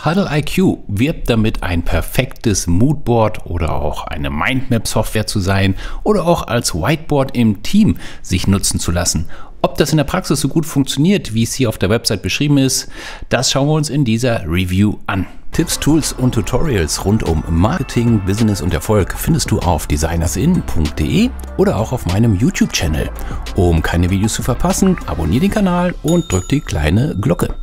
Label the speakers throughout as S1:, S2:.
S1: Huddle IQ wirbt damit, ein perfektes Moodboard oder auch eine Mindmap-Software zu sein oder auch als Whiteboard im Team sich nutzen zu lassen. Ob das in der Praxis so gut funktioniert, wie es hier auf der Website beschrieben ist, das schauen wir uns in dieser Review an. Tipps, Tools und Tutorials rund um Marketing, Business und Erfolg findest du auf designersin.de oder auch auf meinem YouTube-Channel. Um keine Videos zu verpassen, abonniere den Kanal und drück die kleine Glocke.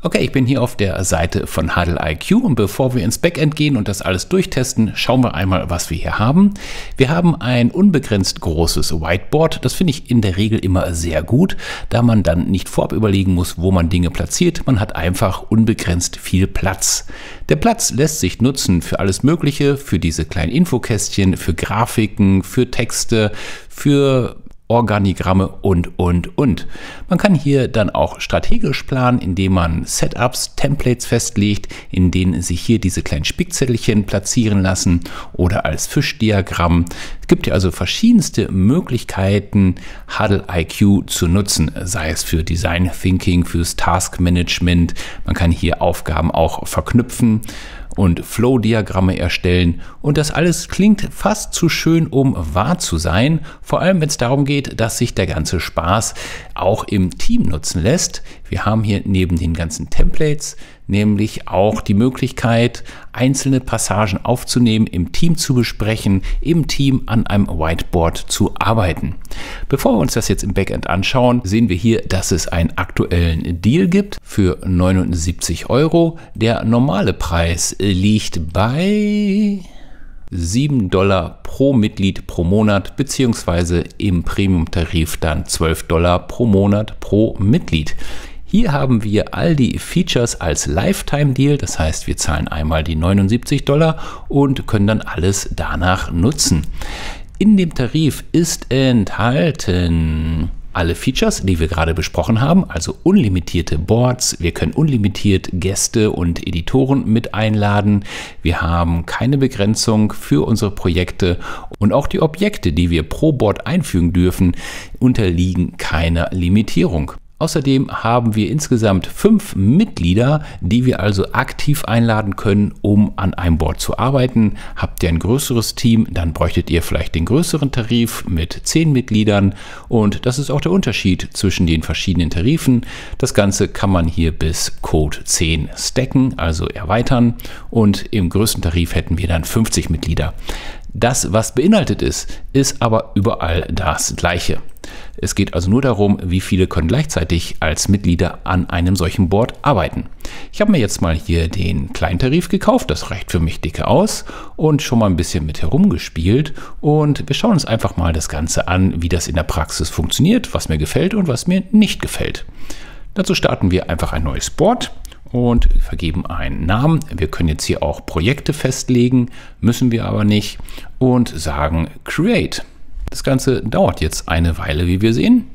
S1: Okay, ich bin hier auf der Seite von Huddle IQ und bevor wir ins Backend gehen und das alles durchtesten, schauen wir einmal, was wir hier haben. Wir haben ein unbegrenzt großes Whiteboard. Das finde ich in der Regel immer sehr gut, da man dann nicht vorab überlegen muss, wo man Dinge platziert. Man hat einfach unbegrenzt viel Platz. Der Platz lässt sich nutzen für alles Mögliche, für diese kleinen Infokästchen, für Grafiken, für Texte, für Organigramme und. Man kann hier dann auch strategisch planen, indem man Setups, Templates festlegt, in denen sich hier diese kleinen Spickzettelchen platzieren lassen oder als Fischdiagramm. Es gibt ja also verschiedenste Möglichkeiten, Huddle IQ zu nutzen, sei es für Design Thinking, fürs Task Management. Man kann hier Aufgaben auch verknüpfen und Flow-Diagramme erstellen und das alles klingt fast zu schön, um wahr zu sein, vor allem wenn es darum geht, dass sich der ganze Spaß auch im Team nutzen lässt. Wir haben hier neben den ganzen Templates nämlich auch die Möglichkeit, einzelne Passagen aufzunehmen, im Team zu besprechen, im Team an einem Whiteboard zu arbeiten. Bevor wir uns das jetzt im Backend anschauen, sehen wir hier, dass es einen aktuellen Deal gibt für 79 €. Der normale Preis liegt bei $7 pro Mitglied pro Monat, beziehungsweise im Premium-Tarif dann $12 pro Monat pro Mitglied. Hier haben wir all die Features als Lifetime-Deal, das heißt, wir zahlen einmal die 79 $ und können dann alles danach nutzen. In dem Tarif ist enthalten alle Features, die wir gerade besprochen haben, also unlimitierte Boards, wir können unlimitiert Gäste und Editoren mit einladen, wir haben keine Begrenzung für unsere Projekte und auch die Objekte, die wir pro Board einfügen dürfen, unterliegen keiner Limitierung. Außerdem haben wir insgesamt 5 Mitglieder, die wir also aktiv einladen können, um an einem Board zu arbeiten. Habt ihr ein größeres Team, dann bräuchtet ihr vielleicht den größeren Tarif mit 10 Mitgliedern und das ist auch der Unterschied zwischen den verschiedenen Tarifen. Das Ganze kann man hier bis Code 10 stacken, also erweitern und im größten Tarif hätten wir dann 50 Mitglieder. Das, was beinhaltet ist aber überall das Gleiche. Es geht also nur darum, wie viele können gleichzeitig als Mitglieder an einem solchen Board arbeiten. Ich habe mir jetzt mal hier den kleinen Tarif gekauft, das reicht für mich dicke aus und schon mal ein bisschen mit herumgespielt und wir schauen uns einfach mal das Ganze an, wie das in der Praxis funktioniert, was mir gefällt und was mir nicht gefällt. Dazu starten wir einfach ein neues Board und vergeben einen Namen. Wir können jetzt hier auch Projekte festlegen, müssen wir aber nicht und sagen Create. Das Ganze dauert jetzt eine Weile, wie wir sehen.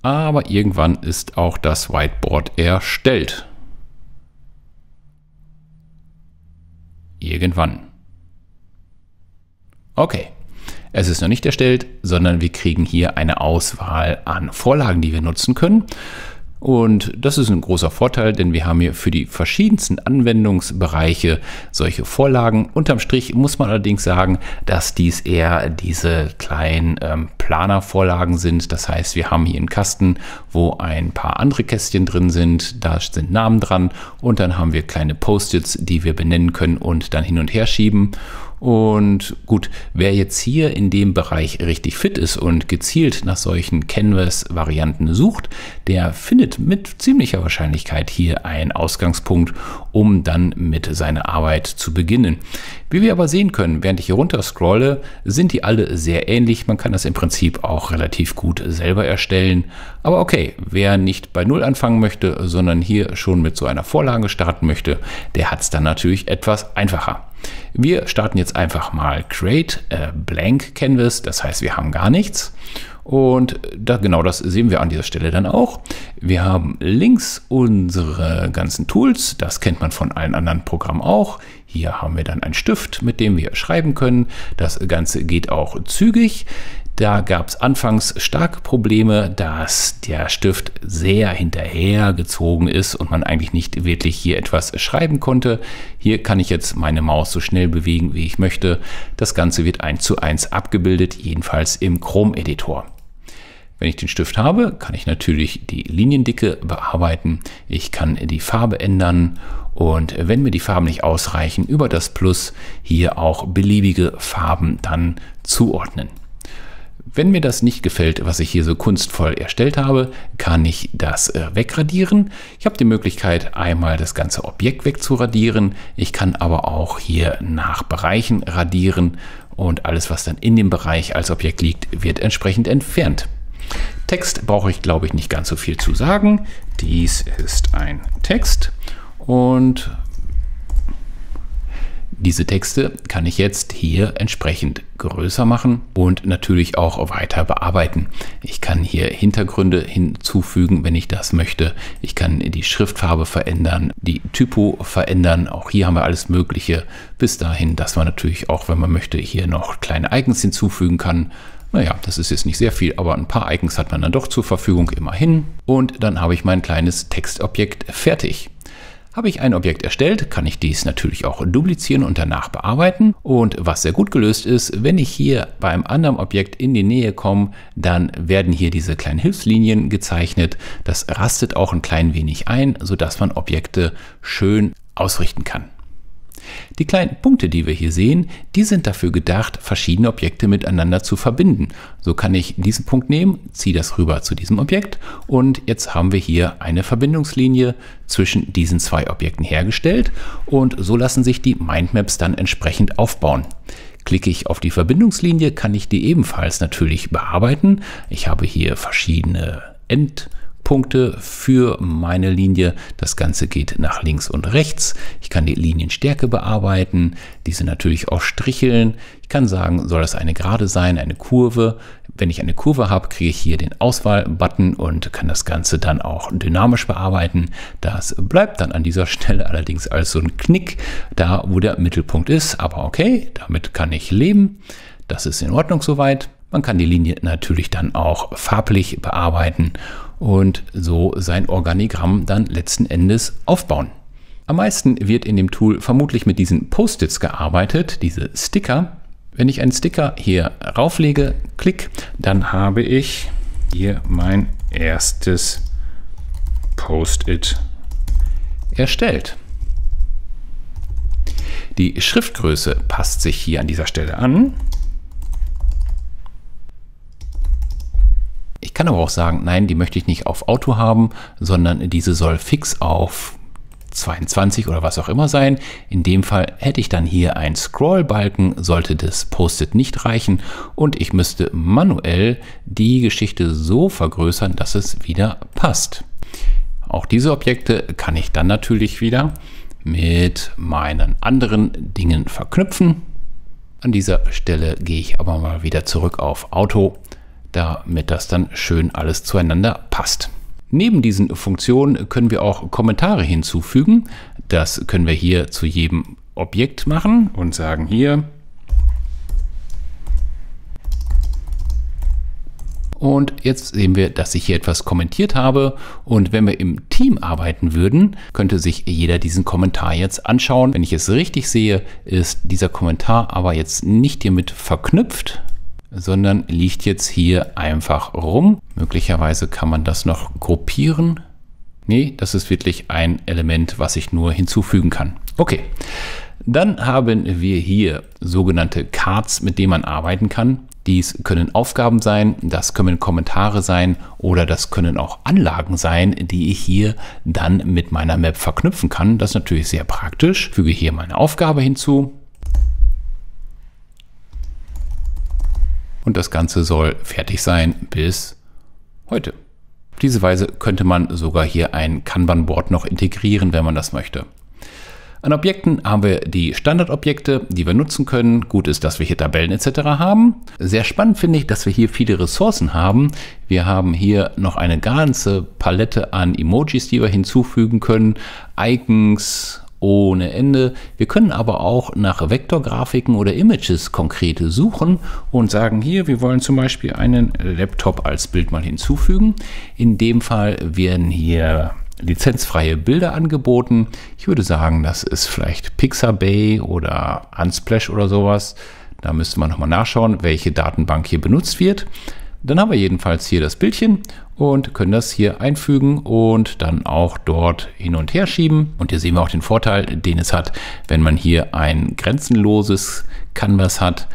S1: Aber irgendwann ist auch das Whiteboard erstellt. Irgendwann. Okay. Es ist noch nicht erstellt, sondern wir kriegen hier eine Auswahl an Vorlagen, die wir nutzen können. Und das ist ein großer Vorteil, denn wir haben hier für die verschiedensten Anwendungsbereiche solche Vorlagen. Unterm Strich muss man allerdings sagen, dass dies eher diese kleinen Planervorlagen sind. Das heißt, wir haben hier einen Kasten, wo ein paar andere Kästchen drin sind. Da sind Namen dran und dann haben wir kleine Post-its, die wir benennen können und dann hin und her schieben. Und gut, wer jetzt hier in dem Bereich richtig fit ist und gezielt nach solchen Canvas-Varianten sucht, der findet mit ziemlicher Wahrscheinlichkeit hier einen Ausgangspunkt, um dann mit seiner Arbeit zu beginnen. Wie wir aber sehen können, während ich hier runter scrolle, sind die alle sehr ähnlich. Man kann das im Prinzip auch relativ gut selber erstellen. Aber okay, wer nicht bei Null anfangen möchte, sondern hier schon mit so einer Vorlage starten möchte, der hat es dann natürlich etwas einfacher. Wir starten jetzt einfach mal Create Blank Canvas, das heißt, wir haben gar nichts. Und genau das sehen wir an dieser Stelle dann auch. Wir haben links unsere ganzen Tools, das kennt man von allen anderen Programmen auch. Hier haben wir dann einen Stift, mit dem wir schreiben können. Das Ganze geht auch zügig. Da gab es anfangs starke Probleme, dass der Stift sehr hinterhergezogen ist und man eigentlich nicht wirklich hier etwas schreiben konnte. Hier kann ich jetzt meine Maus so schnell bewegen, wie ich möchte. Das Ganze wird 1:1 abgebildet, jedenfalls im Chrome-Editor. Wenn ich den Stift habe, kann ich natürlich die Liniendicke bearbeiten. Ich kann die Farbe ändern und wenn mir die Farben nicht ausreichen, über das Plus hier auch beliebige Farben dann zuordnen. Wenn mir das nicht gefällt, was ich hier so kunstvoll erstellt habe, kann ich das wegradieren. Ich habe die Möglichkeit, einmal das ganze Objekt wegzuradieren. Ich kann aber auch hier nach Bereichen radieren und alles, was dann in dem Bereich als Objekt liegt, wird entsprechend entfernt. Text brauche ich, glaube ich, nicht ganz so viel zu sagen. Dies ist ein Text und diese Texte kann ich jetzt hier entsprechend größer machen und natürlich auch weiter bearbeiten. Ich kann hier Hintergründe hinzufügen, wenn ich das möchte. Ich kann die Schriftfarbe verändern, die Typo verändern. Auch hier haben wir alles Mögliche bis dahin, dass man natürlich auch, wenn man möchte, hier noch kleine Icons hinzufügen kann. Naja, das ist jetzt nicht sehr viel, aber ein paar Icons hat man dann doch zur Verfügung, immerhin. Und dann habe ich mein kleines Textobjekt fertig. Habe ich ein Objekt erstellt, kann ich dies natürlich auch duplizieren und danach bearbeiten. Und was sehr gut gelöst ist, wenn ich hier bei einem anderen Objekt in die Nähe komme, dann werden hier diese kleinen Hilfslinien gezeichnet. Das rastet auch ein klein wenig ein, sodass man Objekte schön ausrichten kann. Die kleinen Punkte, die wir hier sehen, die sind dafür gedacht, verschiedene Objekte miteinander zu verbinden. So kann ich diesen Punkt nehmen, ziehe das rüber zu diesem Objekt und jetzt haben wir hier eine Verbindungslinie zwischen diesen zwei Objekten hergestellt und so lassen sich die Mindmaps dann entsprechend aufbauen. Klicke ich auf die Verbindungslinie, kann ich die ebenfalls natürlich bearbeiten. Ich habe hier verschiedene Endpunkte für meine Linie. Das Ganze geht nach links und rechts. Ich kann die Linienstärke bearbeiten, diese natürlich auch stricheln. Ich kann sagen, soll das eine Gerade sein, eine Kurve. Wenn ich eine Kurve habe, kriege ich hier den Auswahl-Button und kann das Ganze dann auch dynamisch bearbeiten. Das bleibt dann an dieser Stelle allerdings als so ein Knick, da wo der Mittelpunkt ist. Aber okay, damit kann ich leben. Das ist in Ordnung soweit. Man kann die Linie natürlich dann auch farblich bearbeiten und so sein Organigramm dann letzten Endes aufbauen. Am meisten wird in dem Tool vermutlich mit diesen Post-its gearbeitet, diese Sticker. Wenn ich einen Sticker hier rauflege, klick, dann habe ich hier mein erstes Post-it erstellt. Die Schriftgröße passt sich hier an dieser Stelle an. Ich kann aber auch sagen, nein, die möchte ich nicht auf Auto haben, sondern diese soll fix auf 22 oder was auch immer sein. In dem Fall hätte ich dann hier einen Scrollbalken, sollte das Post-it nicht reichen und ich müsste manuell die Geschichte so vergrößern, dass es wieder passt. Auch diese Objekte kann ich dann natürlich wieder mit meinen anderen Dingen verknüpfen. An dieser Stelle gehe ich aber mal wieder zurück auf Auto, damit das dann schön alles zueinander passt. Neben diesen Funktionen können wir auch Kommentare hinzufügen. Das können wir hier zu jedem Objekt machen und sagen hier. Und jetzt sehen wir, dass ich hier etwas kommentiert habe. Und wenn wir im Team arbeiten würden, könnte sich jeder diesen Kommentar jetzt anschauen. Wenn ich es richtig sehe, ist dieser Kommentar aber jetzt nicht hiermit verknüpft, sondern liegt jetzt hier einfach rum. Möglicherweise kann man das noch gruppieren. Nee, das ist wirklich ein Element, was ich nur hinzufügen kann. Okay, dann haben wir hier sogenannte Cards, mit denen man arbeiten kann. Dies können Aufgaben sein, das können Kommentare sein oder das können auch Anlagen sein, die ich hier dann mit meiner Map verknüpfen kann. Das ist natürlich sehr praktisch. Ich füge hier meine Aufgabe hinzu. Und das Ganze soll fertig sein bis heute. Auf diese Weise könnte man sogar hier ein Kanban-Board noch integrieren, wenn man das möchte. An Objekten haben wir die Standardobjekte, die wir nutzen können. Gut ist, dass wir hier Tabellen etc. haben. Sehr spannend finde ich, dass wir hier viele Ressourcen haben. Wir haben hier noch eine ganze Palette an Emojis, die wir hinzufügen können, Icons ohne Ende. Wir können aber auch nach Vektorgrafiken oder Images konkret suchen und sagen hier, wir wollen zum Beispiel einen Laptop als Bild mal hinzufügen. In dem Fall werden hier lizenzfreie Bilder angeboten. Ich würde sagen, das ist vielleicht Pixabay oder Unsplash oder sowas. Da müsste man nochmal nachschauen, welche Datenbank hier benutzt wird. Dann haben wir jedenfalls hier das Bildchen und können das hier einfügen und dann auch dort hin und her schieben. Und hier sehen wir auch den Vorteil, den es hat, wenn man hier ein grenzenloses Canvas hat.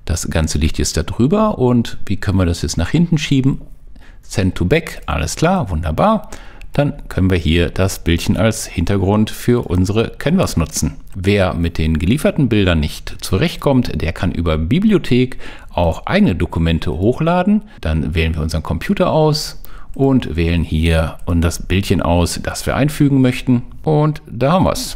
S1: Das Ganze liegt jetzt da drüber und wie können wir das jetzt nach hinten schieben? Send to back, alles klar, wunderbar. Dann können wir hier das Bildchen als Hintergrund für unsere Canvas nutzen. Wer mit den gelieferten Bildern nicht zurechtkommt, der kann über Bibliothek auch eigene Dokumente hochladen. Dann wählen wir unseren Computer aus und wählen hier das Bildchen aus, das wir einfügen möchten. Und da haben wir es.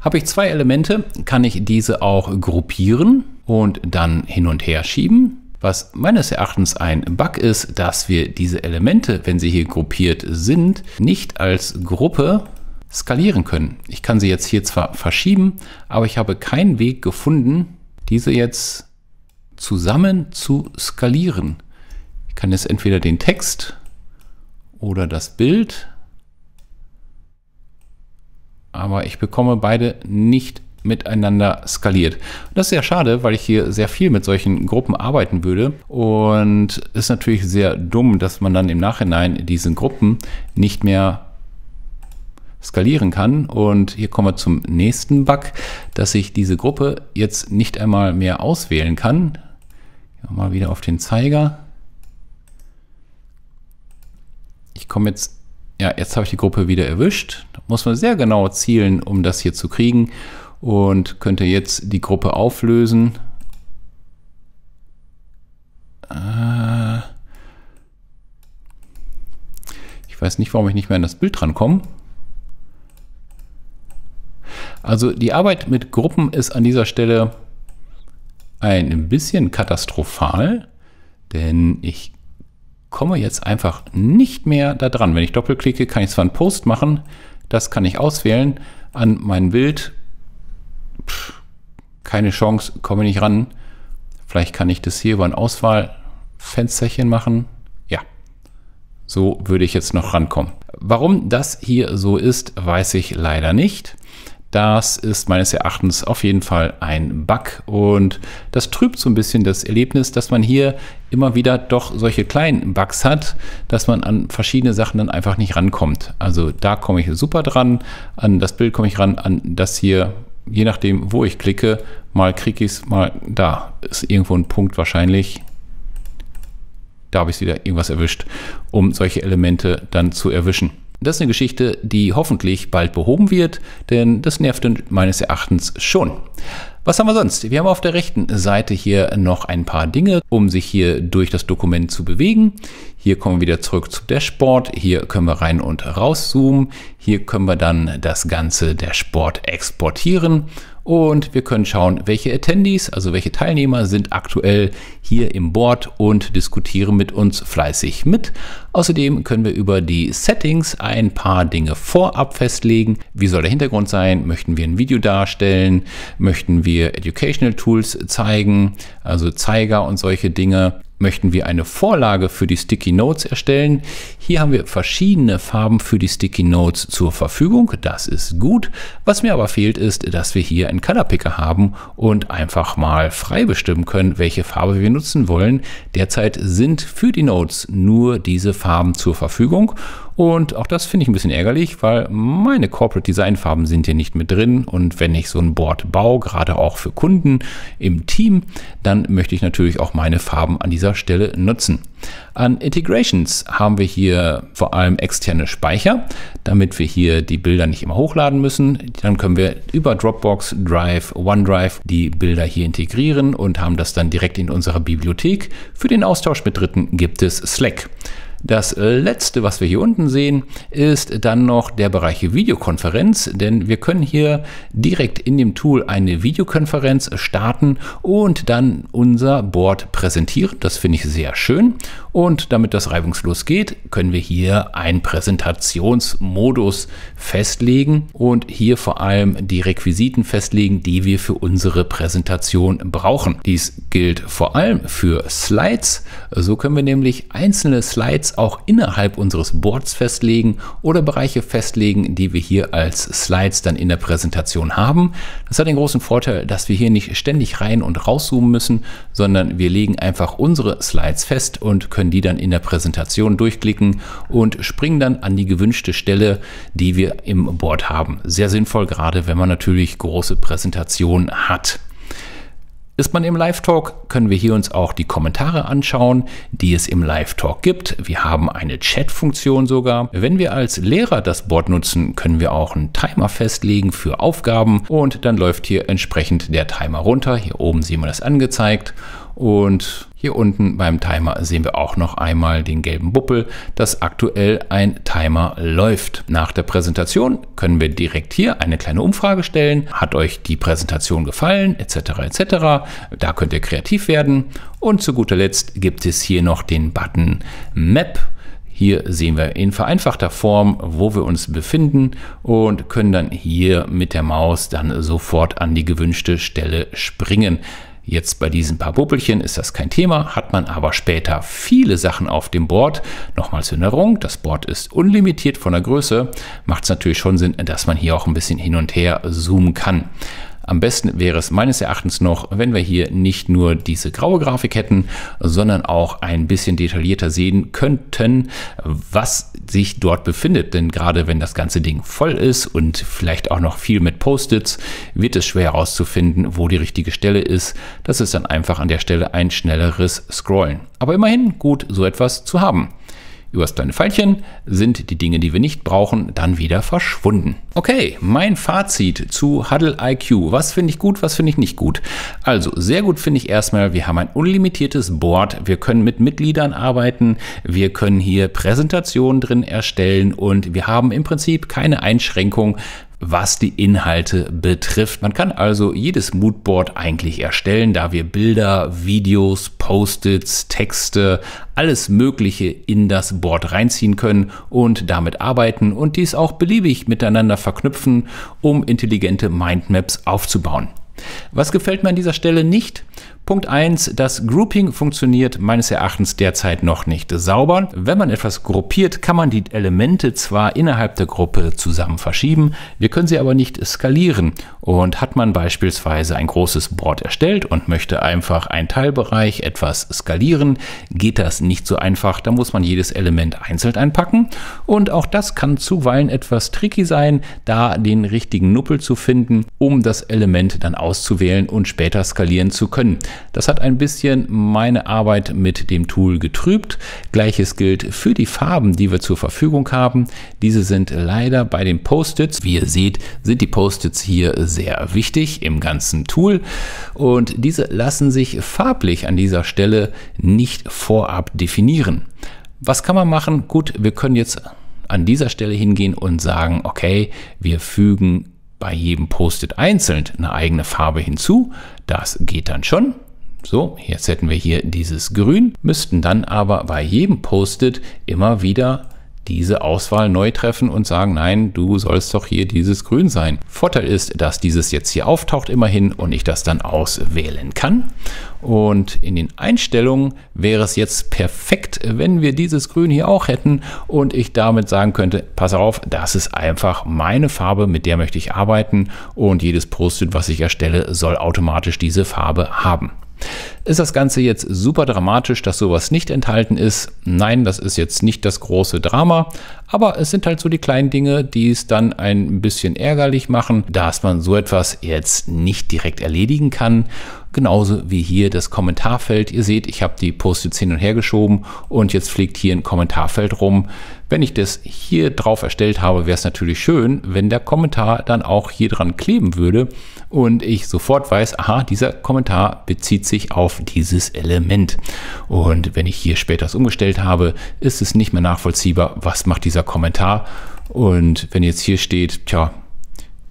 S1: Habe ich zwei Elemente, kann ich diese auch gruppieren und dann hin und her schieben. Was meines Erachtens ein Bug ist, dass wir diese Elemente, wenn sie hier gruppiert sind, nicht als Gruppe skalieren können. Ich kann sie jetzt hier zwar verschieben, aber ich habe keinen Weg gefunden, diese jetzt zusammen zu skalieren. Ich kann jetzt entweder den Text oder das Bild, aber ich bekomme beide nicht miteinander skaliert. Das ist sehr schade, weil ich hier sehr viel mit solchen Gruppen arbeiten würde und ist natürlich sehr dumm, dass man dann im Nachhinein diese Gruppen nicht mehr skalieren kann. Und hier kommen wir zum nächsten Bug, dass ich diese Gruppe jetzt nicht einmal mehr auswählen kann. Mal wieder auf den Zeiger. Ich komme jetzt, ja, jetzt habe ich die Gruppe wieder erwischt. Da muss man sehr genau zielen, um das hier zu kriegen. Und könnte jetzt die Gruppe auflösen. Ich weiß nicht, warum ich nicht mehr an das Bild rankomme. Also die Arbeit mit Gruppen ist an dieser Stelle ein bisschen katastrophal, denn ich komme jetzt einfach nicht mehr da dran. Wenn ich doppelklicke, kann ich zwar einen Post machen, das kann ich auswählen an mein Bild. Keine Chance, komme nicht ran. Vielleicht kann ich das hier über ein Auswahlfensterchen machen. Ja, so würde ich jetzt noch rankommen. Warum das hier so ist, weiß ich leider nicht. Das ist meines Erachtens auf jeden Fall ein Bug und das trübt so ein bisschen das Erlebnis, dass man hier immer wieder doch solche kleinen Bugs hat, dass man an verschiedene Sachen dann einfach nicht rankommt. Also da komme ich super dran, an das Bild komme ich ran, an das hier. Je nachdem, wo ich klicke, mal kriege ich es, mal da ist irgendwo ein Punkt wahrscheinlich. Da habe ich wieder irgendwas erwischt, um solche Elemente dann zu erwischen. Das ist eine Geschichte, die hoffentlich bald behoben wird, denn das nervt meines Erachtens schon. Was haben wir sonst? Wir haben auf der rechten Seite hier noch ein paar Dinge, um sich hier durch das Dokument zu bewegen. Hier kommen wir wieder zurück zum Dashboard. Hier können wir rein und rauszoomen. Hier können wir dann das ganze Dashboard exportieren. Und wir können schauen, welche Attendees, also welche Teilnehmer sind aktuell hier im Board und diskutieren mit uns fleißig mit. Außerdem können wir über die Settings ein paar Dinge vorab festlegen. Wie soll der Hintergrund sein? Möchten wir ein Video darstellen? Möchten wir Educational Tools zeigen? Also Zeiger und solche Dinge. Möchten wir eine Vorlage für die Sticky Notes erstellen? Hier haben wir verschiedene Farben für die Sticky Notes zur Verfügung. Das ist gut. Was mir aber fehlt, ist, dass wir hier einen Color Picker haben und einfach mal frei bestimmen können, welche Farbe wir nutzen wollen. Derzeit sind für die Notes nur diese Farben zur Verfügung. Und auch das finde ich ein bisschen ärgerlich, weil meine Corporate Design Farben sind hier nicht mit drin. Und wenn ich so ein Board baue, gerade auch für Kunden im Team, dann möchte ich natürlich auch meine Farben an dieser Stelle nutzen. An Integrations haben wir hier vor allem externe Speicher, damit wir hier die Bilder nicht immer hochladen müssen. Dann können wir über Dropbox, Drive, OneDrive die Bilder hier integrieren und haben das dann direkt in unserer Bibliothek. Für den Austausch mit Dritten gibt es Slack. Das letzte, was wir hier unten sehen, ist dann noch der Bereich Videokonferenz, denn wir können hier direkt in dem Tool eine Videokonferenz starten und dann unser Board präsentieren. Das finde ich sehr schön. Und damit das reibungslos geht, können wir hier einen Präsentationsmodus festlegen und hier vor allem die Requisiten festlegen, die wir für unsere Präsentation brauchen. Dies gilt vor allem für Slides. So können wir nämlich einzelne Slides auch innerhalb unseres Boards festlegen oder Bereiche festlegen, die wir hier als Slides dann in der Präsentation haben. Das hat den großen Vorteil, dass wir hier nicht ständig rein und rauszoomen müssen, sondern wir legen einfach unsere Slides fest und können die dann in der Präsentation durchklicken und springen dann an die gewünschte Stelle, die wir im Board haben. Sehr sinnvoll, gerade wenn man natürlich große Präsentationen hat. Ist man im Live-Talk, können wir hier uns auch die Kommentare anschauen, die es im Live-Talk gibt. Wir haben eine Chat-Funktion sogar. Wenn wir als Lehrer das Board nutzen, können wir auch einen Timer festlegen für Aufgaben und dann läuft hier entsprechend der Timer runter. Hier oben sehen wir das angezeigt und hier unten beim Timer sehen wir auch noch einmal den gelben Buppel, dass aktuell ein Timer läuft. Nach der Präsentation können wir direkt hier eine kleine Umfrage stellen. Hat euch die Präsentation gefallen, etc. etc. Da könnt ihr kreativ werden. Und zu guter Letzt gibt es hier noch den Button Map. Hier sehen wir in vereinfachter Form, wo wir uns befinden und können dann hier mit der Maus dann sofort an die gewünschte Stelle springen. Jetzt bei diesen paar Buppelchen ist das kein Thema, hat man aber später viele Sachen auf dem Board. Nochmal zur Erinnerung, das Board ist unlimitiert von der Größe, macht es natürlich schon Sinn, dass man hier auch ein bisschen hin und her zoomen kann. Am besten wäre es meines Erachtens noch, wenn wir hier nicht nur diese graue Grafik hätten, sondern auch ein bisschen detaillierter sehen könnten, was sich dort befindet. Denn gerade wenn das ganze Ding voll ist und vielleicht auch noch viel mit Post-its, wird es schwer herauszufinden, wo die richtige Stelle ist. Das ist dann einfach an der Stelle ein schnelleres Scrollen. Aber immerhin gut, so etwas zu haben. Über das kleine Pfeilchen sind die Dinge, die wir nicht brauchen, dann wieder verschwunden. Okay, mein Fazit zu Huddle IQ. Was finde ich gut, was finde ich nicht gut? Also, sehr gut finde ich erstmal, wir haben ein unlimitiertes Board. Wir können mit Mitgliedern arbeiten. Wir können hier Präsentationen drin erstellen und wir haben im Prinzip keine Einschränkung, was die Inhalte betrifft. Man kann also jedes Moodboard eigentlich erstellen, da wir Bilder, Videos, Post-its, Texte, alles Mögliche in das Board reinziehen können und damit arbeiten und dies auch beliebig miteinander verknüpfen, um intelligente Mindmaps aufzubauen. Was gefällt mir an dieser Stelle nicht? Punkt 1, das Grouping funktioniert meines Erachtens derzeit noch nicht sauber. Wenn man etwas gruppiert, kann man die Elemente zwar innerhalb der Gruppe zusammen verschieben, wir können sie aber nicht skalieren. Und hat man beispielsweise ein großes Board erstellt und möchte einfach einen Teilbereich etwas skalieren, geht das nicht so einfach. Da muss man jedes Element einzeln einpacken. Und auch das kann zuweilen etwas tricky sein, da den richtigen Nuppel zu finden, um das Element dann auszuwählen und später skalieren zu können. Das hat ein bisschen meine Arbeit mit dem Tool getrübt. Gleiches gilt für die Farben, die wir zur Verfügung haben. Diese sind leider bei den Post-its. Wie ihr seht, sind die Post-its hier sehr wichtig im ganzen Tool. Und diese lassen sich farblich an dieser Stelle nicht vorab definieren. Was kann man machen? Gut, wir können jetzt an dieser Stelle hingehen und sagen, okay, wir fügen bei jedem Post-it einzeln eine eigene Farbe hinzu. Das geht dann schon. So, jetzt hätten wir hier dieses Grün, müssten dann aber bei jedem Post-it immer wieder diese Auswahl neu treffen und sagen, nein, du sollst doch hier dieses Grün sein. Vorteil ist, dass dieses jetzt hier auftaucht immerhin und ich das dann auswählen kann. Und in den Einstellungen wäre es jetzt perfekt, wenn wir dieses Grün hier auch hätten und ich damit sagen könnte, pass auf, das ist einfach meine Farbe, mit der möchte ich arbeiten und jedes Post-it, was ich erstelle, soll automatisch diese Farbe haben. Ist das Ganze jetzt super dramatisch, dass sowas nicht enthalten ist? Nein, das ist jetzt nicht das große Drama, aber es sind halt so die kleinen Dinge, die es dann ein bisschen ärgerlich machen, dass man so etwas jetzt nicht direkt erledigen kann. Genauso wie hier das Kommentarfeld. Ihr seht, ich habe die Post-its hin und her geschoben und jetzt fliegt hier ein Kommentarfeld rum. Wenn ich das hier drauf erstellt habe, wäre es natürlich schön, wenn der Kommentar dann auch hier dran kleben würde und ich sofort weiß, aha, dieser Kommentar bezieht sich auf dieses Element. Und wenn ich hier später es umgestellt habe, ist es nicht mehr nachvollziehbar, was macht dieser Kommentar. Und wenn jetzt hier steht, tja,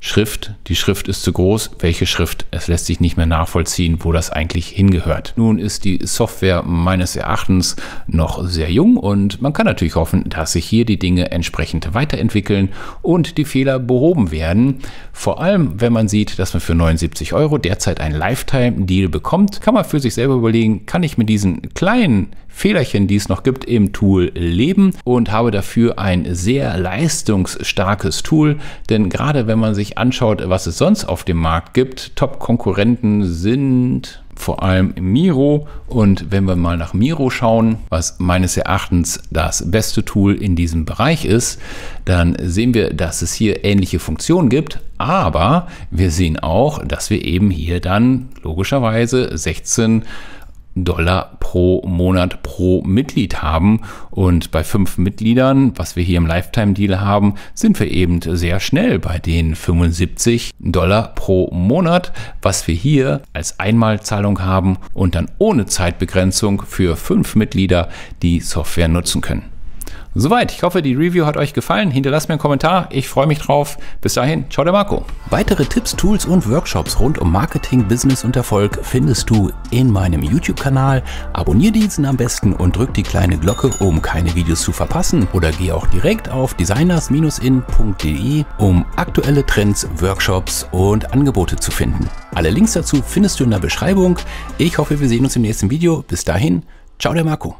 S1: Schrift, die Schrift ist zu groß. Welche Schrift? Es lässt sich nicht mehr nachvollziehen, wo das eigentlich hingehört. Nun ist die Software meines Erachtens noch sehr jung und man kann natürlich hoffen, dass sich hier die Dinge entsprechend weiterentwickeln und die Fehler behoben werden. Vor allem, wenn man sieht, dass man für 79 € derzeit einen Lifetime-Deal bekommt, kann man für sich selber überlegen, kann ich mit diesen kleinen Fehlerchen, die es noch gibt, im Tool leben und habe dafür ein sehr leistungsstarkes Tool, denn gerade wenn man sich anschaut, was es sonst auf dem Markt gibt, Top-Konkurrenten sind vor allem Miro, und wenn wir mal nach Miro schauen, was meines Erachtens das beste Tool in diesem Bereich ist, dann sehen wir, dass es hier ähnliche Funktionen gibt, aber wir sehen auch, dass wir eben hier dann logischerweise 16 $ pro Monat pro Mitglied haben, und bei 5 Mitgliedern, was wir hier im Lifetime-Deal haben, sind wir eben sehr schnell bei den 75 $ pro Monat, was wir hier als Einmalzahlung haben und dann ohne Zeitbegrenzung für 5 Mitglieder die Software nutzen können. Soweit, ich hoffe, die Review hat euch gefallen. Hinterlasst mir einen Kommentar, ich freue mich drauf. Bis dahin, ciao der Marco. Weitere Tipps, Tools und Workshops rund um Marketing, Business und Erfolg findest du in meinem YouTube-Kanal. Abonniere diesen am besten und drück die kleine Glocke, um keine Videos zu verpassen. Oder geh auch direkt auf designers-in.de, um aktuelle Trends, Workshops und Angebote zu finden. Alle Links dazu findest du in der Beschreibung. Ich hoffe, wir sehen uns im nächsten Video. Bis dahin, ciao der Marco.